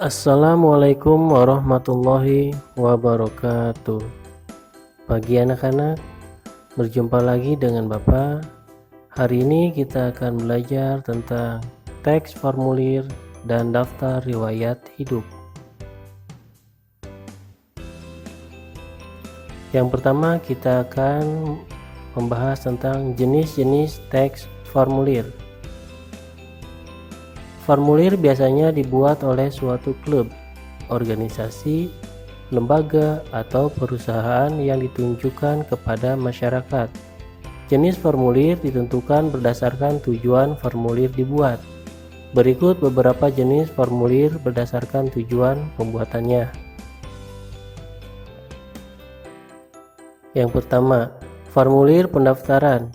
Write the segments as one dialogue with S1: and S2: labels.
S1: Assalamualaikum warahmatullahi wabarakatuh. Pagi anak-anak, berjumpa lagi dengan Bapak. Hari ini kita akan belajar tentang teks formulir dan daftar riwayat hidup. Yang pertama kita akan membahas tentang jenis-jenis teks formulir. Formulir biasanya dibuat oleh suatu klub, organisasi, lembaga, atau perusahaan yang ditunjukkan kepada masyarakat. Jenis formulir ditentukan berdasarkan tujuan formulir dibuat. Berikut beberapa jenis formulir berdasarkan tujuan pembuatannya. Yang pertama, formulir pendaftaran.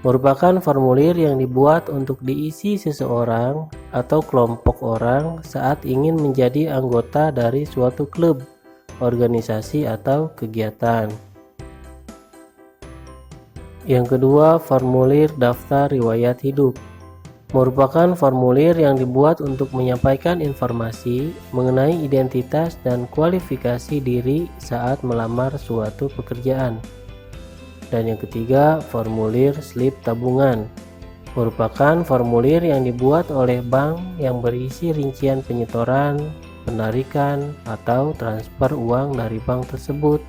S1: Merupakan formulir yang dibuat untuk diisi seseorang atau kelompok orang saat ingin menjadi anggota dari suatu klub, organisasi, atau kegiatan. Yang kedua, formulir daftar riwayat hidup. Merupakan formulir yang dibuat untuk menyampaikan informasi mengenai identitas dan kualifikasi diri saat melamar suatu pekerjaan. Dan yang ketiga, formulir slip tabungan. Merupakan formulir yang dibuat oleh bank yang berisi rincian penyetoran, penarikan, atau transfer uang dari bank tersebut.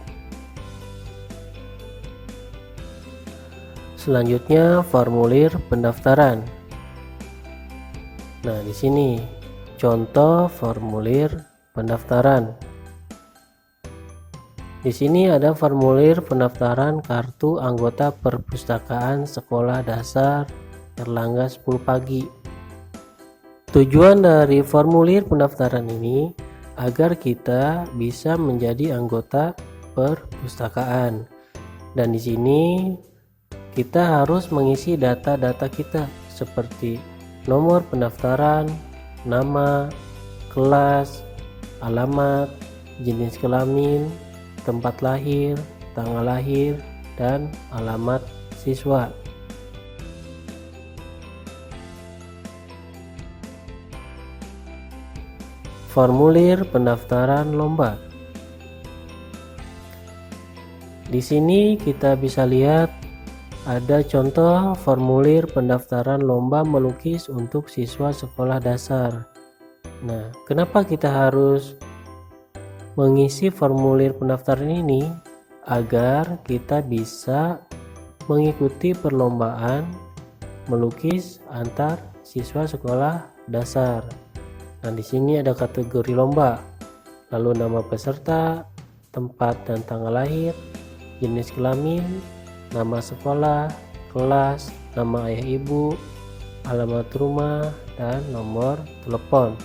S1: Selanjutnya, formulir pendaftaran. Nah, di sini contoh formulir pendaftaran. Di sini ada formulir pendaftaran kartu anggota perpustakaan sekolah dasar Erlangga 10 pagi. Tujuan dari formulir pendaftaran ini agar kita bisa menjadi anggota perpustakaan. Dan di sini kita harus mengisi data-data kita seperti nomor pendaftaran, nama, kelas, alamat, jenis kelamin, tempat lahir, tanggal lahir, dan alamat siswa. Formulir pendaftaran lomba. Di sini kita bisa lihat ada contoh formulir pendaftaran lomba melukis untuk siswa sekolah dasar. Nah, kenapa kita harus mengisi formulir pendaftaran ini? Agar kita bisa mengikuti perlombaan melukis antar siswa sekolah dasar. Nah, di sini ada kategori lomba, lalu nama peserta, tempat dan tanggal lahir, jenis kelamin, nama sekolah, kelas, nama ayah ibu, alamat rumah, dan nomor telepon.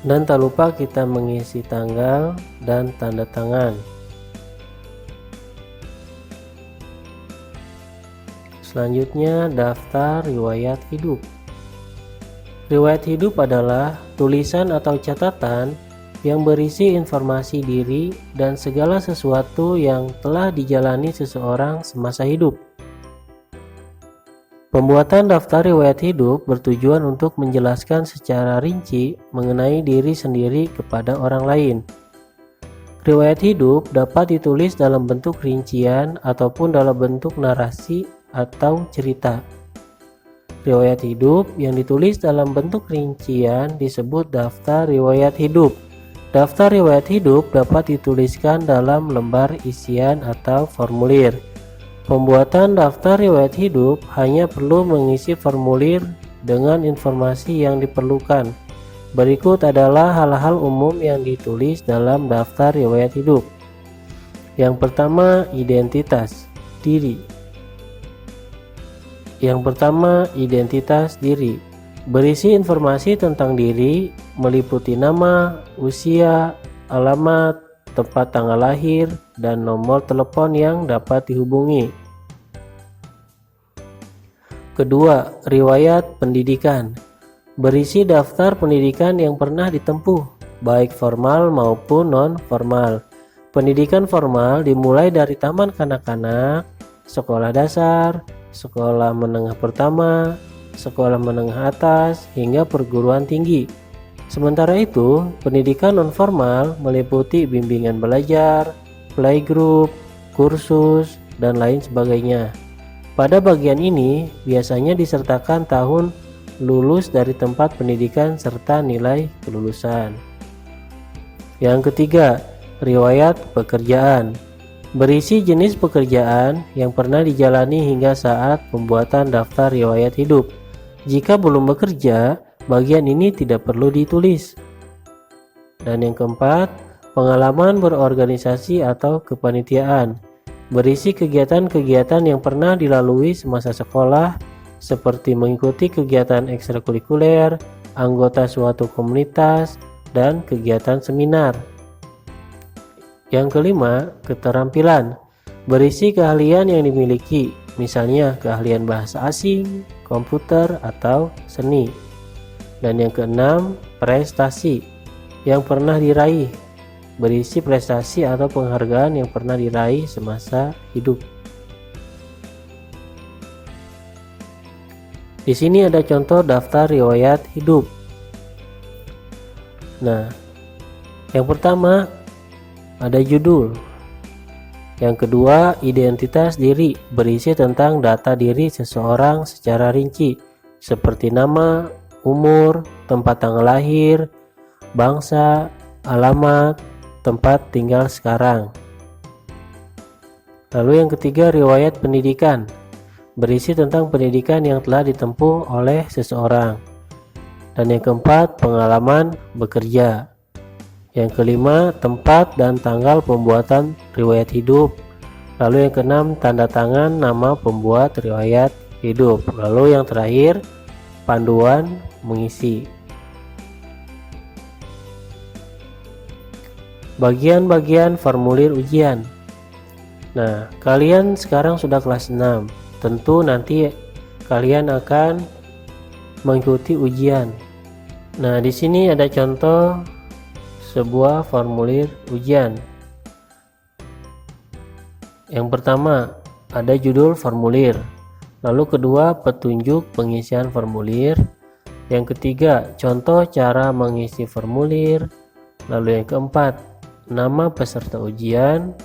S1: Dan tak lupa kita mengisi tanggal dan tanda tangan. Selanjutnya, daftar riwayat hidup. Riwayat hidup adalah tulisan atau catatan yang berisi informasi diri dan segala sesuatu yang telah dijalani seseorang semasa hidup. Pembuatan daftar riwayat hidup bertujuan untuk menjelaskan secara rinci mengenai diri sendiri kepada orang lain. Riwayat hidup dapat ditulis dalam bentuk rincian ataupun dalam bentuk narasi atau cerita. Riwayat hidup yang ditulis dalam bentuk rincian disebut daftar riwayat hidup. Daftar riwayat hidup dapat dituliskan dalam lembar isian atau formulir. Pembuatan daftar riwayat hidup hanya perlu mengisi formulir dengan informasi yang diperlukan. Berikut adalah hal-hal umum yang ditulis dalam daftar riwayat hidup. Yang pertama, identitas diri. Berisi informasi tentang diri, meliputi nama, usia, alamat, tempat tanggal lahir, dan nomor telepon yang dapat dihubungi. Kedua, riwayat pendidikan. Berisi daftar pendidikan yang pernah ditempuh, baik formal maupun non-formal. Pendidikan formal dimulai dari taman kanak-kanak, sekolah dasar, sekolah menengah pertama, sekolah menengah atas, hingga perguruan tinggi. Sementara itu, pendidikan nonformal meliputi bimbingan belajar, playgroup, kursus, dan lain sebagainya. Pada bagian ini biasanya disertakan tahun lulus dari tempat pendidikan serta nilai kelulusan. Yang ketiga, riwayat pekerjaan. Berisi jenis pekerjaan yang pernah dijalani hingga saat pembuatan daftar riwayat hidup. Jika belum bekerja, bagian ini tidak perlu ditulis. Dan yang keempat, pengalaman berorganisasi atau kepanitiaan. Berisi kegiatan-kegiatan yang pernah dilalui semasa sekolah, seperti mengikuti kegiatan ekstrakurikuler, anggota suatu komunitas, dan kegiatan seminar. Yang kelima, keterampilan. Berisi keahlian yang dimiliki, misalnya keahlian bahasa asing, komputer, atau seni. Dan yang keenam, prestasi yang pernah diraih. Berisi prestasi atau penghargaan yang pernah diraih semasa hidup. Di sini ada contoh daftar riwayat hidup. Nah, yang pertama ada judul. Yang kedua, identitas diri, berisi tentang data diri seseorang secara rinci, seperti nama, umur, tempat tanggal lahir, bangsa, alamat, tempat tinggal sekarang. Lalu yang ketiga, riwayat pendidikan, berisi tentang pendidikan yang telah ditempuh oleh seseorang. Dan yang keempat, pengalaman bekerja. Yang kelima, tempat dan tanggal pembuatan riwayat hidup. Lalu yang keenam, tanda tangan nama pembuat riwayat hidup. Lalu yang terakhir, panduan mengisi. Bagian-bagian formulir ujian. Nah, kalian sekarang sudah kelas 6. Tentu nanti kalian akan mengikuti ujian. Nah, di sini ada contoh sebuah formulir ujian. Yang pertama, ada judul formulir. Lalu kedua, petunjuk pengisian formulir. Yang ketiga, contoh cara mengisi formulir. Lalu yang keempat, nama peserta ujian.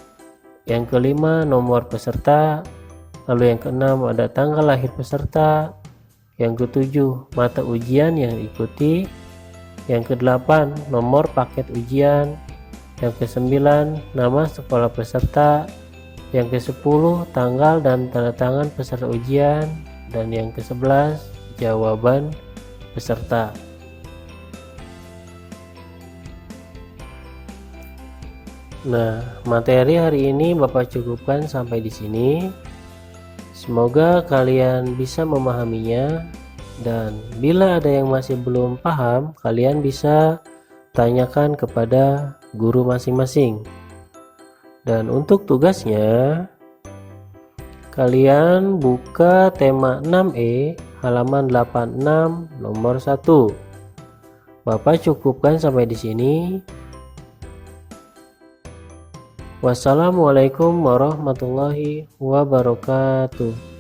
S1: Yang kelima, nomor peserta. Lalu yang keenam, ada tanggal lahir peserta. Yang ketujuh, mata ujian yang diikuti. Yang kedelapan, nomor paket ujian. Yang kesembilan, nama sekolah peserta. Yang ke-10, tanggal dan tanda tangan peserta ujian. Dan yang ke-11, jawaban peserta. Nah, materi hari ini Bapak cukupkan sampai di sini. Semoga kalian bisa memahaminya, dan bila ada yang masih belum paham, kalian bisa tanyakan kepada guru masing-masing. Dan untuk tugasnya, kalian buka tema 6E halaman 86 nomor 1. Bapak cukupkan sampai di sini. Wassalamualaikum warahmatullahi wabarakatuh.